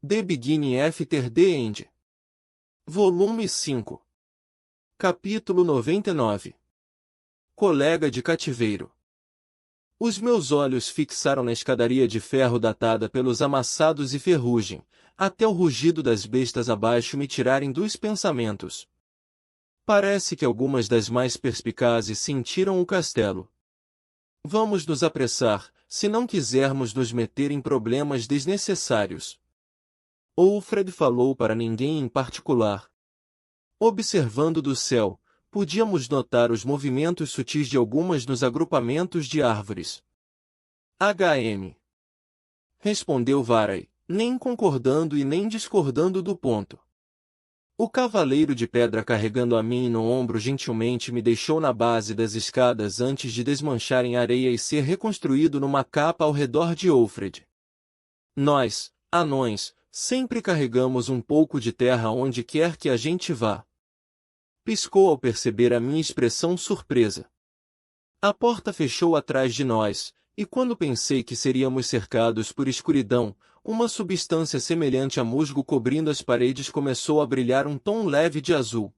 The Beginning After the End. Volume 5. Capítulo 99. Colega de cativeiro. Os meus olhos fixaram na escadaria de ferro datada pelos amassados e ferrugem, até o rugido das bestas abaixo me tirarem dos pensamentos. Parece que algumas das mais perspicazes sentiram o castelo. Vamos nos apressar, se não quisermos nos meter em problemas desnecessários. Alfred falou para ninguém em particular. Observando do céu, podíamos notar os movimentos sutis de algumas nos agrupamentos de árvores. HM. Respondeu Varay, nem concordando e nem discordando do ponto. O cavaleiro de pedra carregando a mim no ombro gentilmente me deixou na base das escadas antes de desmanchar em areia e ser reconstruído numa capa ao redor de Alfred. Nós, anões, sempre carregamos um pouco de terra onde quer que a gente vá. Piscou ao perceber a minha expressão surpresa. A porta fechou atrás de nós, e quando pensei que seríamos cercados por escuridão, uma substância semelhante a musgo cobrindo as paredes começou a brilhar um tom leve de azul.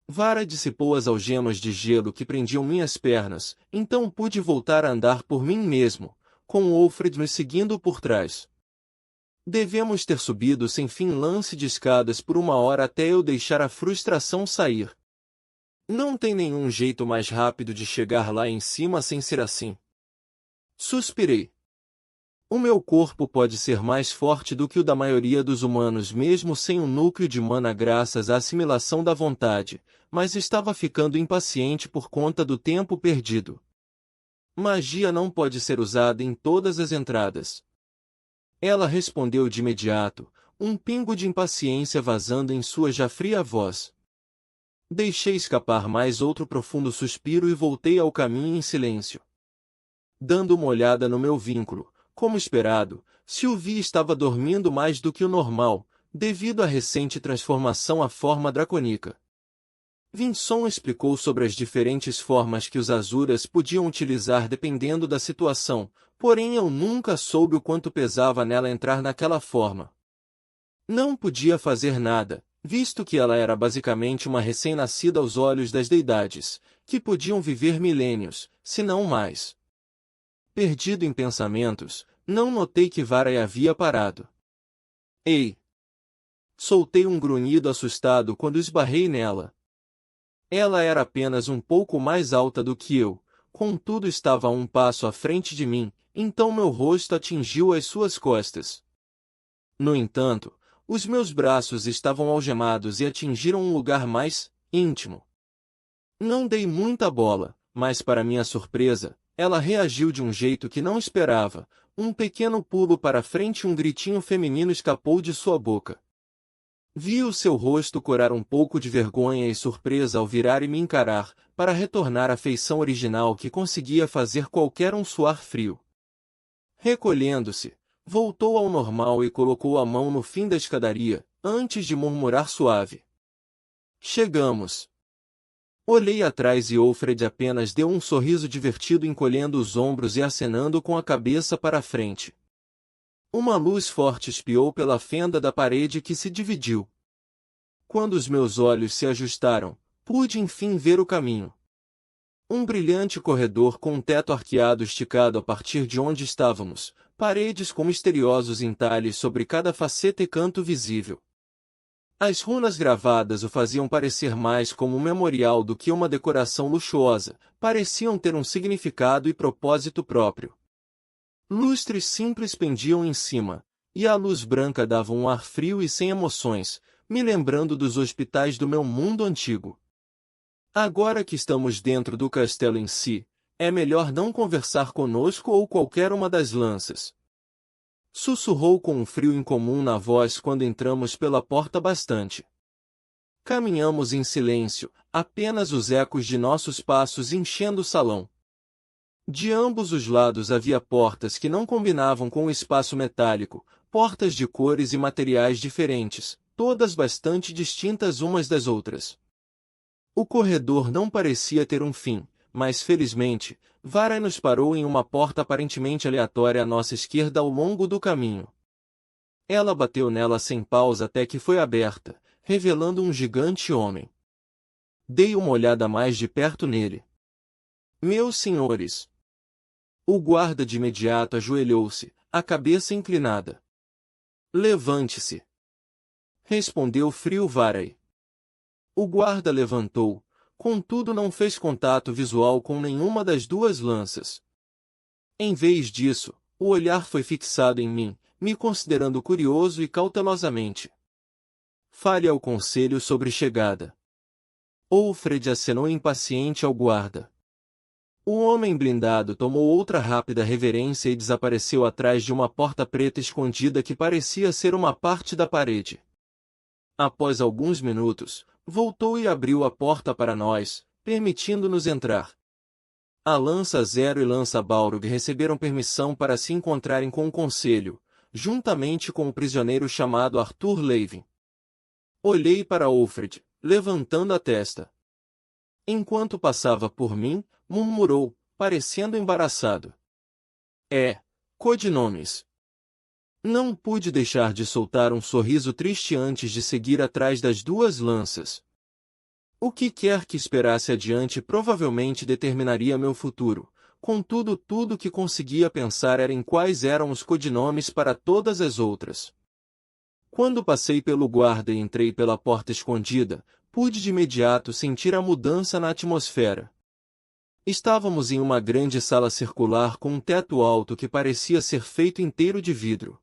Vara dissipou as algemas de gelo que prendiam minhas pernas, então pude voltar a andar por mim mesmo, com Alfred me seguindo por trás. Devemos ter subido sem fim lance de escadas por 1 hora até eu deixar a frustração sair. Não tem nenhum jeito mais rápido de chegar lá em cima sem ser assim. Suspirei. O meu corpo pode ser mais forte do que o da maioria dos humanos mesmo sem um núcleo de mana graças à assimilação da vontade, mas estava ficando impaciente por conta do tempo perdido. Magia não pode ser usada em todas as entradas. Ela respondeu de imediato, um pingo de impaciência vazando em sua já fria voz. Deixei escapar mais outro profundo suspiro e voltei ao caminho em silêncio. Dando uma olhada no meu vínculo, como esperado, Sylvie estava dormindo mais do que o normal, devido à recente transformação à forma dracônica. Vinson explicou sobre as diferentes formas que os Azuras podiam utilizar dependendo da situação, porém eu nunca soube o quanto pesava nela entrar naquela forma. Não podia fazer nada, visto que ela era basicamente uma recém-nascida aos olhos das deidades, que podiam viver milênios, se não mais. Perdido em pensamentos, não notei que Varay havia parado. Ei! Soltei um grunhido assustado quando esbarrei nela. Ela era apenas um pouco mais alta do que eu, contudo estava a um passo à frente de mim, então meu rosto atingiu as suas costas. No entanto, os meus braços estavam algemados e atingiram um lugar mais íntimo. Não dei muita bola, mas para minha surpresa, ela reagiu de um jeito que não esperava. Um pequeno pulo para frente e um gritinho feminino escapou de sua boca. Vi o seu rosto corar um pouco de vergonha e surpresa ao virar e me encarar, para retornar à feição original que conseguia fazer qualquer um suar frio. Recolhendo-se, voltou ao normal e colocou a mão no fim da escadaria, antes de murmurar suave. Chegamos. Olhei atrás e Alfred apenas deu um sorriso divertido encolhendo os ombros e acenando com a cabeça para a frente. Uma luz forte espiou pela fenda da parede que se dividiu. Quando os meus olhos se ajustaram, pude enfim ver o caminho. Um brilhante corredor com um teto arqueado esticado a partir de onde estávamos, paredes com misteriosos entalhes sobre cada faceta e canto visível. As runas gravadas o faziam parecer mais como um memorial do que uma decoração luxuosa, pareciam ter um significado e propósito próprio. Lustres simples pendiam em cima, e a luz branca dava um ar frio e sem emoções, me lembrando dos hospitais do meu mundo antigo. Agora que estamos dentro do castelo em si, é melhor não conversar conosco ou qualquer uma das lanças. Sussurrou com um frio incomum na voz quando entramos pela porta bastante. Caminhamos em silêncio, apenas os ecos de nossos passos enchendo o salão. De ambos os lados havia portas que não combinavam com o espaço metálico, portas de cores e materiais diferentes, todas bastante distintas umas das outras. O corredor não parecia ter um fim, mas felizmente, Varay nos parou em uma porta aparentemente aleatória à nossa esquerda ao longo do caminho. Ela bateu nela sem pausa até que foi aberta, revelando um gigante homem. Dei uma olhada mais de perto nele. Meus senhores! O guarda de imediato ajoelhou-se, a cabeça inclinada. Levante-se! Respondeu frio Varai. O guarda levantou, contudo não fez contato visual com nenhuma das duas lanças. Em vez disso, o olhar foi fixado em mim, me considerando curioso e cautelosamente. Fale ao conselho sobre chegada. Offred acenou impaciente ao guarda. O homem blindado tomou outra rápida reverência e desapareceu atrás de uma porta preta escondida que parecia ser uma parte da parede. Após alguns minutos, voltou e abriu a porta para nós, permitindo-nos entrar. A Lança Zero e Lança Balrog receberam permissão para se encontrarem com o conselho, juntamente com o prisioneiro chamado Arthur Levin. Olhei para Offred, levantando a testa. Enquanto passava por mim, murmurou, parecendo embaraçado. Codinomes. Não pude deixar de soltar um sorriso triste antes de seguir atrás das duas lanças. O que quer que esperasse adiante provavelmente determinaria meu futuro, contudo tudo que conseguia pensar era em quais eram os codinomes para todas as outras. Quando passei pelo guarda e entrei pela porta escondida, pude de imediato sentir a mudança na atmosfera. Estávamos em uma grande sala circular com um teto alto que parecia ser feito inteiro de vidro.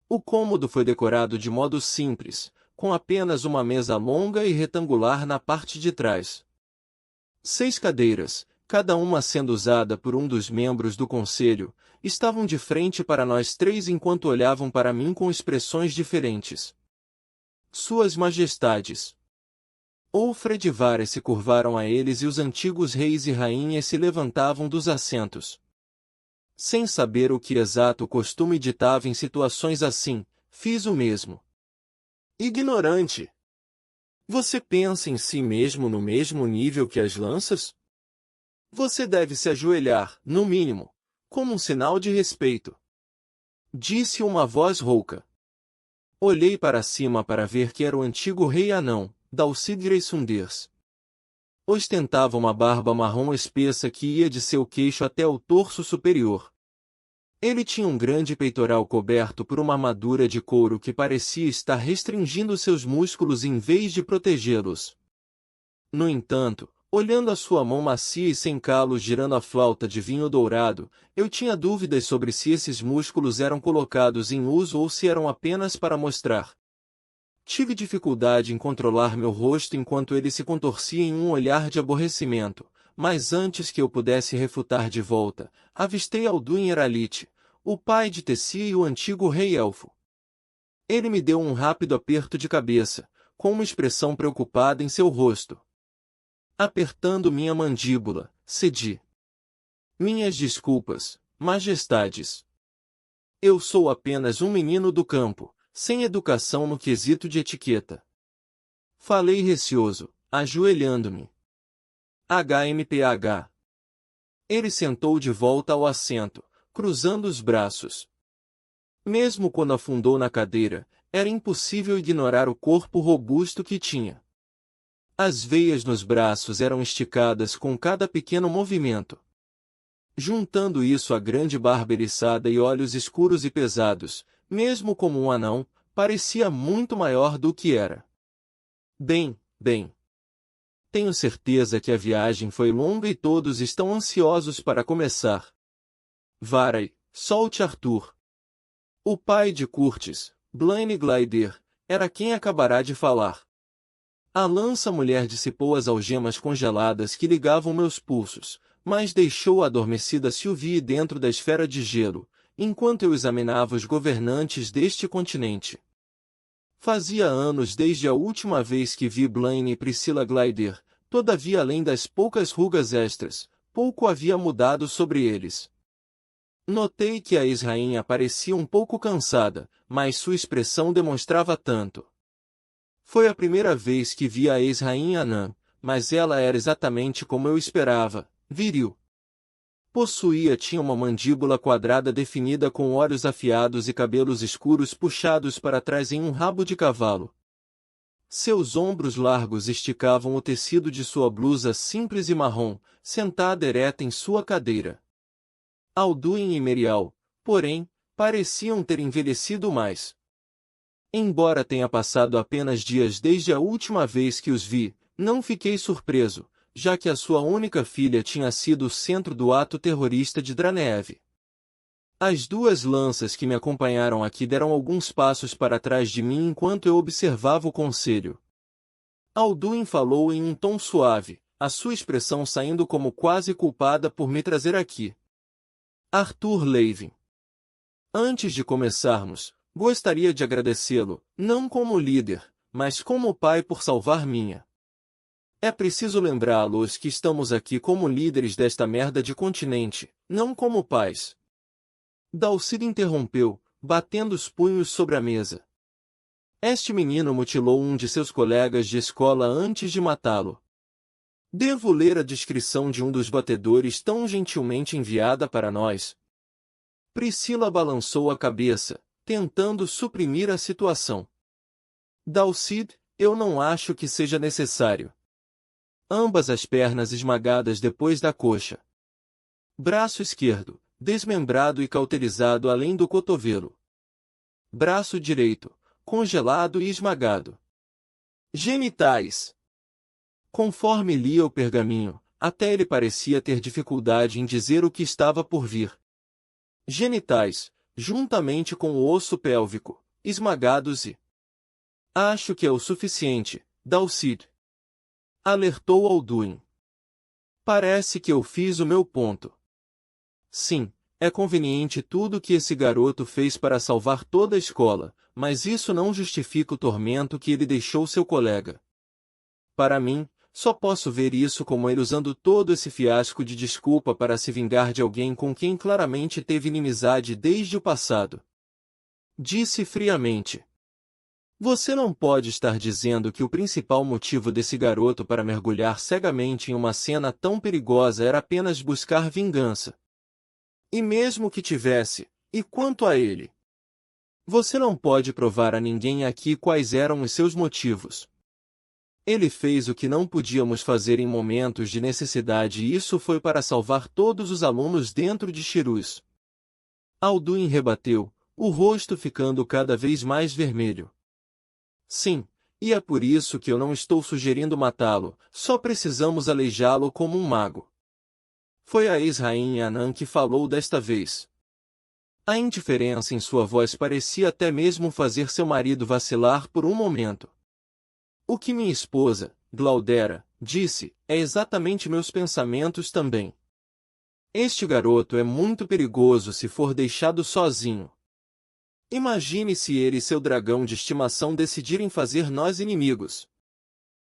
O cômodo foi decorado de modo simples, com apenas uma mesa longa e retangular na parte de trás. 6 cadeiras, cada uma sendo usada por um dos membros do conselho, estavam de frente para nós três enquanto olhavam para mim com expressões diferentes. Suas Majestades. Offred e Varai se curvaram a eles e os antigos reis e rainhas se levantavam dos assentos. Sem saber o que exato o costume ditava em situações assim, fiz o mesmo. Ignorante! Você pensa em si mesmo no mesmo nível que as lanças? Você deve se ajoelhar, no mínimo, como um sinal de respeito. Disse uma voz rouca. Olhei para cima para ver que era o antigo rei anão, Dalcid Greysunders. Ostentava uma barba marrom espessa que ia de seu queixo até o torso superior. Ele tinha um grande peitoral coberto por uma armadura de couro que parecia estar restringindo seus músculos em vez de protegê-los. No entanto, olhando a sua mão macia e sem calos girando a flauta de vinho dourado, eu tinha dúvidas sobre se esses músculos eram colocados em uso ou se eram apenas para mostrar. Tive dificuldade em controlar meu rosto enquanto ele se contorcia em um olhar de aborrecimento, mas antes que eu pudesse refutar de volta, avistei Alduin Eralit, o pai de Tessia e o antigo rei elfo. Ele me deu um rápido aperto de cabeça, com uma expressão preocupada em seu rosto. Apertando minha mandíbula, cedi. Minhas desculpas, majestades. Eu sou apenas um menino do campo, sem educação no quesito de etiqueta. Falei receoso, ajoelhando-me. HMPH. Ele sentou de volta ao assento, cruzando os braços. Mesmo quando afundou na cadeira, era impossível ignorar o corpo robusto que tinha. As veias nos braços eram esticadas com cada pequeno movimento. Juntando isso à grande barba eriçada e olhos escuros e pesados, mesmo como um anão, parecia muito maior do que era. Bem. Tenho certeza que a viagem foi longa e todos estão ansiosos para começar. Varai, solte Arthur. O pai de Curtis, Blaine Glider, era quem acabará de falar. A lança-mulher dissipou as algemas congeladas que ligavam meus pulsos, mas deixou adormecida Sylvie dentro da esfera de gelo, enquanto eu examinava os governantes deste continente. Fazia anos desde a última vez que vi Blaine e Priscilla Glider, todavia além das poucas rugas extras, pouco havia mudado sobre eles. Notei que a ex-rainha parecia um pouco cansada, mas sua expressão demonstrava tanto. Foi a primeira vez que vi a ex-rainha anã, mas ela era exatamente como eu esperava, viril. Tinha uma mandíbula quadrada definida com olhos afiados e cabelos escuros puxados para trás em um rabo de cavalo. Seus ombros largos esticavam o tecido de sua blusa simples e marrom, sentada ereta em sua cadeira. Alduin e Merial, porém, pareciam ter envelhecido mais. Embora tenha passado apenas dias desde a última vez que os vi, não fiquei surpreso, já que a sua única filha tinha sido o centro do ato terrorista de Dranev. As duas lanças que me acompanharam aqui deram alguns passos para trás de mim enquanto eu observava o conselho. Alduin falou em um tom suave, a sua expressão saindo como quase culpada por me trazer aqui. Arthur Levin. Antes de começarmos, gostaria de agradecê-lo, não como líder, mas como pai por salvar minha. É preciso lembrá-los que estamos aqui como líderes desta merda de continente, não como pais. Dalcid interrompeu, batendo os punhos sobre a mesa. Este menino mutilou um de seus colegas de escola antes de matá-lo. Devo ler a descrição de um dos batedores tão gentilmente enviada para nós? Priscila balançou a cabeça, tentando suprimir a situação. Dalcid, eu não acho que seja necessário. Ambas as pernas esmagadas depois da coxa. Braço esquerdo, desmembrado e cauterizado além do cotovelo. Braço direito, congelado e esmagado. Genitais. Conforme lia o pergaminho, até ele parecia ter dificuldade em dizer o que estava por vir. Genitais, juntamente com o osso pélvico, esmagados e... Acho que é o suficiente, Dalcid. Alertou Alduin. Parece que eu fiz o meu ponto. Sim, é conveniente tudo que esse garoto fez para salvar toda a escola, mas isso não justifica o tormento que ele deixou seu colega. Para mim, só posso ver isso como ele usando todo esse fiasco de desculpa para se vingar de alguém com quem claramente teve inimizade desde o passado. Disse friamente. Você não pode estar dizendo que o principal motivo desse garoto para mergulhar cegamente em uma cena tão perigosa era apenas buscar vingança. E mesmo que tivesse, e quanto a ele? Você não pode provar a ninguém aqui quais eram os seus motivos. Ele fez o que não podíamos fazer em momentos de necessidade e isso foi para salvar todos os alunos dentro de Shirus. Alduin rebateu, o rosto ficando cada vez mais vermelho. Sim, e é por isso que eu não estou sugerindo matá-lo, só precisamos aleijá-lo como um mago. Foi a ex-rainha Anan que falou desta vez. A indiferença em sua voz parecia até mesmo fazer seu marido vacilar por um momento. O que minha esposa, Glaudera, disse, é exatamente meus pensamentos também. Este garoto é muito perigoso se for deixado sozinho. Imagine se ele e seu dragão de estimação decidirem fazer nós inimigos.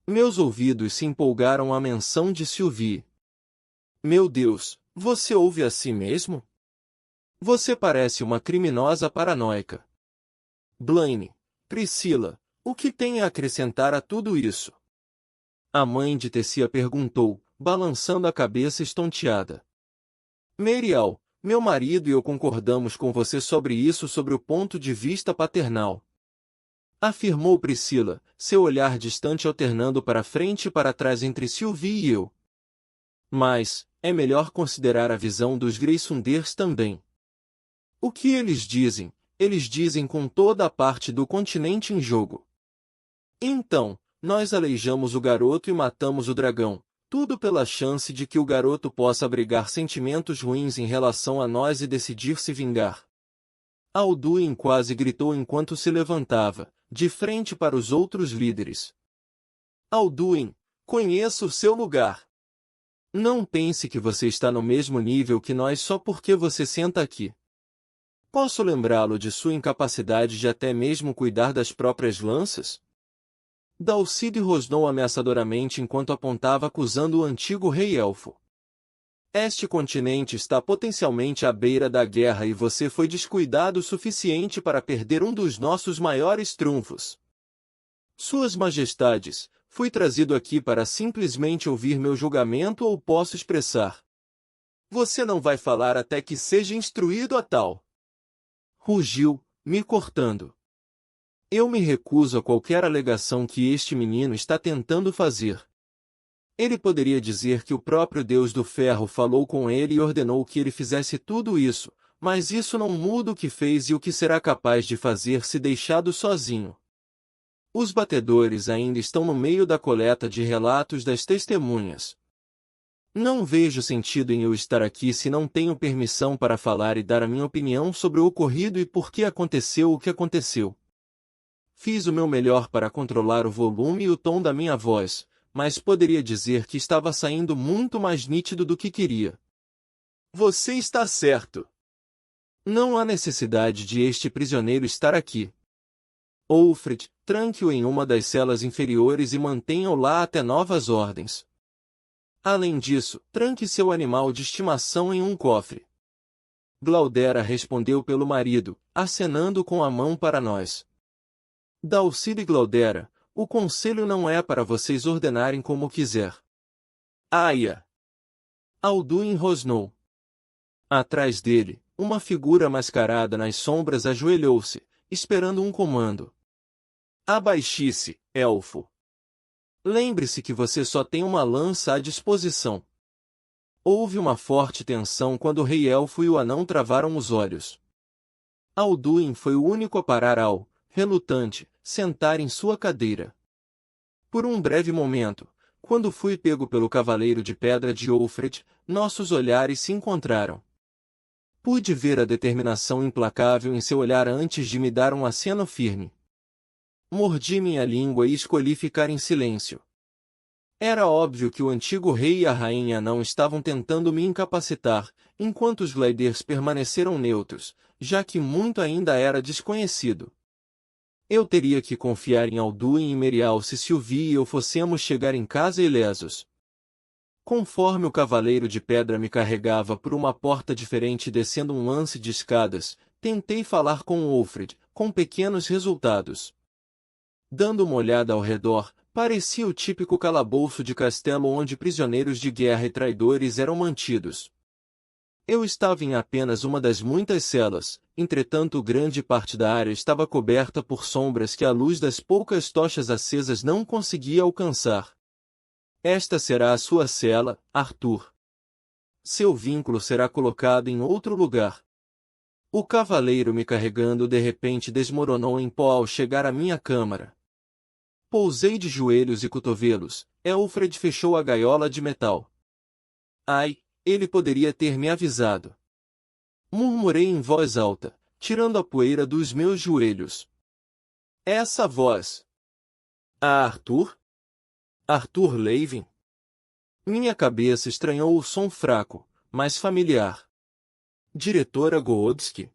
Meus ouvidos se empolgaram à menção de Sylvie. Meu Deus, você ouve a si mesmo? Você parece uma criminosa paranoica. Blaine, Priscila, o que tem a acrescentar a tudo isso? A mãe de Tessia perguntou, balançando a cabeça estonteada. Merial, meu marido e eu concordamos com você sobre isso sob o ponto de vista paternal. Afirmou Priscila, seu olhar distante alternando para frente e para trás entre Sylvie e eu. Mas, é melhor considerar a visão dos Greysunders também. O que eles dizem? Eles dizem com toda a parte do continente em jogo. Então, nós aleijamos o garoto e matamos o dragão, tudo pela chance de que o garoto possa abrigar sentimentos ruins em relação a nós e decidir se vingar. Alduin quase gritou enquanto se levantava, de frente para os outros líderes. Alduin, conheça o seu lugar. Não pense que você está no mesmo nível que nós só porque você senta aqui. Posso lembrá-lo de sua incapacidade de até mesmo cuidar das próprias lanças? Dalcid rosnou ameaçadoramente enquanto apontava acusando o antigo rei-elfo. Este continente está potencialmente à beira da guerra e você foi descuidado o suficiente para perder um dos nossos maiores trunfos. Suas Majestades, fui trazido aqui para simplesmente ouvir meu julgamento ou posso expressar Você não vai falar até que seja instruído a tal. Rugiu, me cortando. Eu me recuso a qualquer alegação que este menino está tentando fazer. Ele poderia dizer que o próprio Deus do Ferro falou com ele e ordenou que ele fizesse tudo isso, mas isso não muda o que fez e o que será capaz de fazer se deixado sozinho. Os batedores ainda estão no meio da coleta de relatos das testemunhas. Não vejo sentido em eu estar aqui se não tenho permissão para falar e dar a minha opinião sobre o ocorrido e por que aconteceu o que aconteceu. Fiz o meu melhor para controlar o volume e o tom da minha voz, mas poderia dizer que estava saindo muito mais nítido do que queria. Você está certo. Não há necessidade de este prisioneiro estar aqui. Alfred, tranque-o em uma das celas inferiores e mantenha-o lá até novas ordens. Além disso, tranque seu animal de estimação em um cofre. Glaudera respondeu pelo marido, acenando com a mão para nós. Dalcida e Glaudera, o conselho não é para vocês ordenarem como quiser. Aia! Alduin rosnou. Atrás dele, uma figura mascarada nas sombras ajoelhou-se, esperando um comando. Abaixe-se, elfo. Lembre-se que você só tem uma lança à disposição. Houve uma forte tensão quando o rei elfo e o anão travaram os olhos. Alduin foi o único a parar ao, relutante, sentar em sua cadeira. Por um breve momento, quando fui pego pelo cavaleiro de pedra de Alfred, nossos olhares se encontraram. Pude ver a determinação implacável em seu olhar antes de me dar um aceno firme. Mordi minha língua e escolhi ficar em silêncio. Era óbvio que o antigo rei e a rainha não estavam tentando me incapacitar, enquanto os Gliders permaneceram neutros, já que muito ainda era desconhecido. Eu teria que confiar em Alduin e Merial se Sylvie e eu fossemos chegar em casa ilesos. Conforme o cavaleiro de pedra me carregava por uma porta diferente descendo um lance de escadas, tentei falar com Alfred, com pequenos resultados. Dando uma olhada ao redor, parecia o típico calabouço de castelo onde prisioneiros de guerra e traidores eram mantidos. Eu estava em apenas uma das muitas celas, entretanto grande parte da área estava coberta por sombras que a luz das poucas tochas acesas não conseguia alcançar. Esta será a sua cela, Arthur. Seu vínculo será colocado em outro lugar. O cavaleiro me carregando de repente desmoronou em pó ao chegar à minha câmara. Pousei de joelhos e cotovelos, Alfred fechou a gaiola de metal. Ai, ele poderia ter me avisado. Murmurei em voz alta, tirando a poeira dos meus joelhos. Essa voz. Ah, Arthur? Arthur Levin? Minha cabeça estranhou o som fraco, mas familiar. Diretora Goodsky.